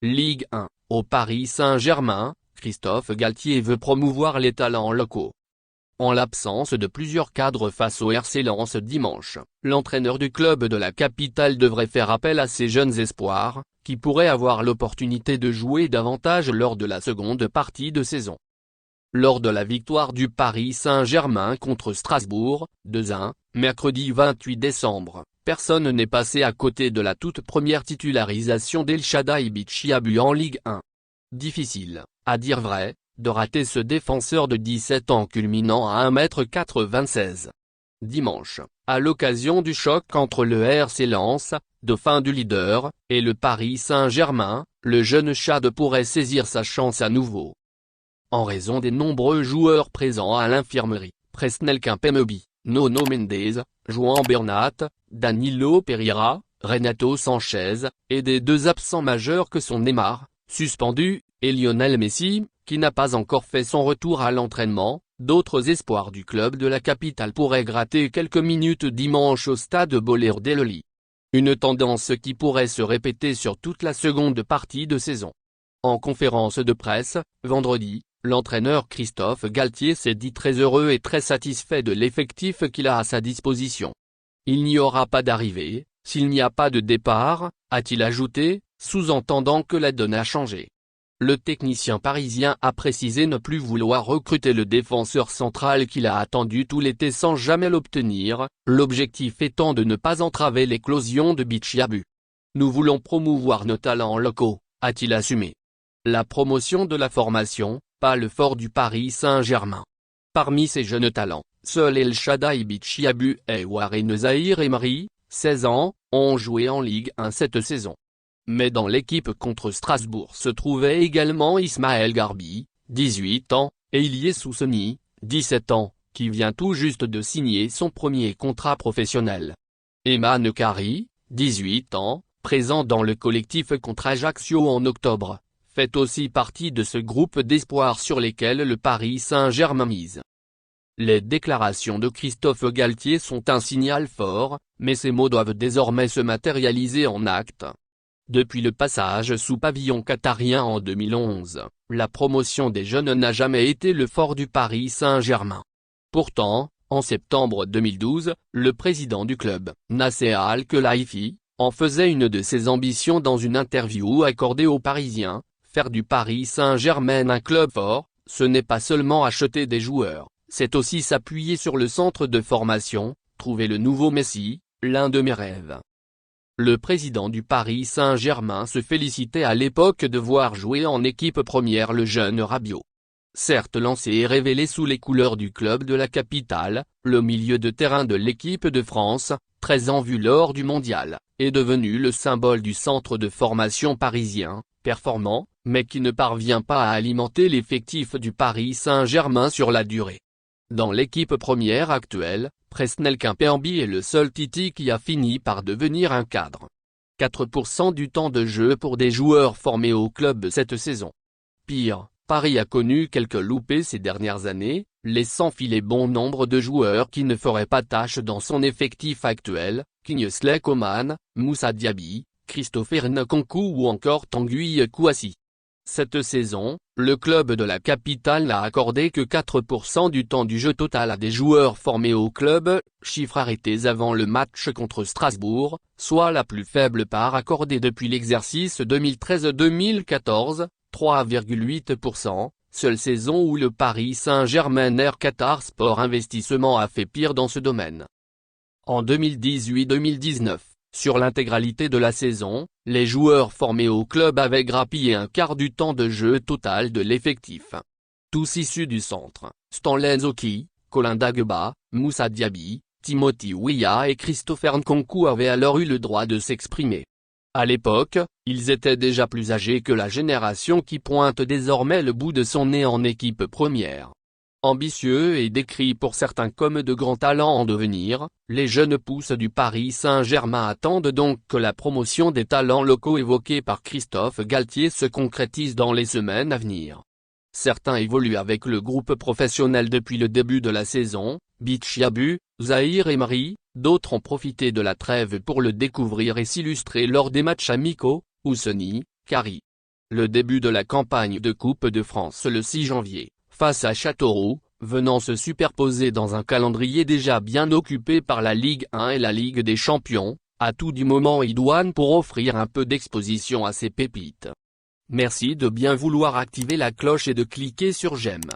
Ligue 1, au Paris Saint-Germain, Christophe Galtier veut promouvoir les talents locaux. En l'absence de plusieurs cadres face au RC Lens dimanche, l'entraîneur du club de la capitale devrait faire appel à ses jeunes espoirs, qui pourraient avoir l'opportunité de jouer davantage lors de la seconde partie de saison. Lors de la victoire du Paris Saint-Germain contre Strasbourg, 2-1, mercredi 28 décembre, personne n'est passé à côté de la toute première titularisation d'El Shaddai Bichiabu en Ligue 1. Difficile, à dire vrai, de rater ce défenseur de 17 ans culminant à 1m96. Dimanche, à l'occasion du choc entre le RC Lens, dauphin du leader, et le Paris Saint-Germain, le jeune Chad pourrait saisir sa chance à nouveau. En raison des nombreux joueurs présents à l'infirmerie, Presnel Kimpembe, Nuno Mendes, Joan Bernat, Danilo Pereira, Renato Sanchez, et des deux absents majeurs que sont Neymar, suspendu, et Lionel Messi, qui n'a pas encore fait son retour à l'entraînement, d'autres espoirs du club de la capitale pourraient gratter quelques minutes dimanche au stade Bollaert Deloli. Une tendance qui pourrait se répéter sur toute la seconde partie de saison. En conférence de presse, vendredi, l'entraîneur Christophe Galtier s'est dit très heureux et très satisfait de l'effectif qu'il a à sa disposition. Il n'y aura pas d'arrivée, s'il n'y a pas de départ, a-t-il ajouté, sous-entendant que la donne a changé. Le technicien parisien a précisé ne plus vouloir recruter le défenseur central qu'il a attendu tout l'été sans jamais l'obtenir, l'objectif étant de ne pas entraver l'éclosion de Bichiabu. Nous voulons promouvoir nos talents locaux, a-t-il assumé. La promotion de la formation, pas le fort du Paris Saint-Germain. Parmi ces jeunes talents, seul El Shaddai Bichiabu et Warren Zaïre-Emery, 16 ans, ont joué en Ligue 1 cette saison. Mais dans l'équipe contre Strasbourg se trouvait également Ismaël Garbi, 18 ans, et Ilie Soussoni, 17 ans, qui vient tout juste de signer son premier contrat professionnel. Eman Kari, 18 ans, présent dans le collectif contre Ajaccio en octobre, fait aussi partie de ce groupe d'espoirs sur lesquels le Paris Saint-Germain mise. Les déclarations de Christophe Galtier sont un signal fort, mais ces mots doivent désormais se matérialiser en actes. Depuis le passage sous pavillon qatarien en 2011, la promotion des jeunes n'a jamais été le fort du Paris Saint-Germain. Pourtant, en septembre 2012, le président du club, Nasser Al-Khelaifi, en faisait une de ses ambitions dans une interview accordée aux Parisiens. Faire du Paris Saint-Germain un club fort, ce n'est pas seulement acheter des joueurs, c'est aussi s'appuyer sur le centre de formation, trouver le nouveau Messi, l'un de mes rêves. Le président du Paris Saint-Germain se félicitait à l'époque de voir jouer en équipe première le jeune Rabiot. Certes lancé et révélé sous les couleurs du club de la capitale, le milieu de terrain de l'équipe de France, très en vue lors du mondial, est devenu le symbole du centre de formation parisien, performant, mais qui ne parvient pas à alimenter l'effectif du Paris Saint-Germain sur la durée. Dans l'équipe première actuelle, Presnel Kimpembe est le seul Titi qui a fini par devenir un cadre. 4% du temps de jeu pour des joueurs formés au club cette saison. Pire, Paris a connu quelques loupés ces dernières années, laissant filer bon nombre de joueurs qui ne feraient pas tâche dans son effectif actuel, Kingsley Coman, Moussa Diaby, Christopher Nkunku ou encore Tanguy Kouassi. Cette saison, le club de la capitale n'a accordé que 4% du temps du jeu total à des joueurs formés au club, chiffre arrêté avant le match contre Strasbourg, soit la plus faible part accordée depuis l'exercice 2013-2014, 3,8%, seule saison où le Paris Saint-Germain Air Qatar Sport Investissement a fait pire dans ce domaine. En 2018-2019. Sur l'intégralité de la saison, les joueurs formés au club avaient grappillé un quart du temps de jeu total de l'effectif. Tous issus du centre, Stanley Nzoki, Colin Dagba, Moussa Diaby, Timothy Weah et Christopher Nkunku avaient alors eu le droit de s'exprimer. À l'époque, ils étaient déjà plus âgés que la génération qui pointe désormais le bout de son nez en équipe première. Ambitieux et décrits pour certains comme de grands talents en devenir, les jeunes pousses du Paris Saint-Germain attendent donc que la promotion des talents locaux évoquée par Christophe Galtier se concrétise dans les semaines à venir. Certains évoluent avec le groupe professionnel depuis le début de la saison, Bichiabu, Zaïre-Emery, d'autres ont profité de la trêve pour le découvrir et s'illustrer lors des matchs amicaux, Ousseni, Kari. Le début de la campagne de Coupe de France le 6 janvier, face à Châteauroux, venant se superposer dans un calendrier déjà bien occupé par la Ligue 1 et la Ligue des Champions, atout du moment idoine pour offrir un peu d'exposition à ses pépites. Merci de bien vouloir activer la cloche et de cliquer sur j'aime.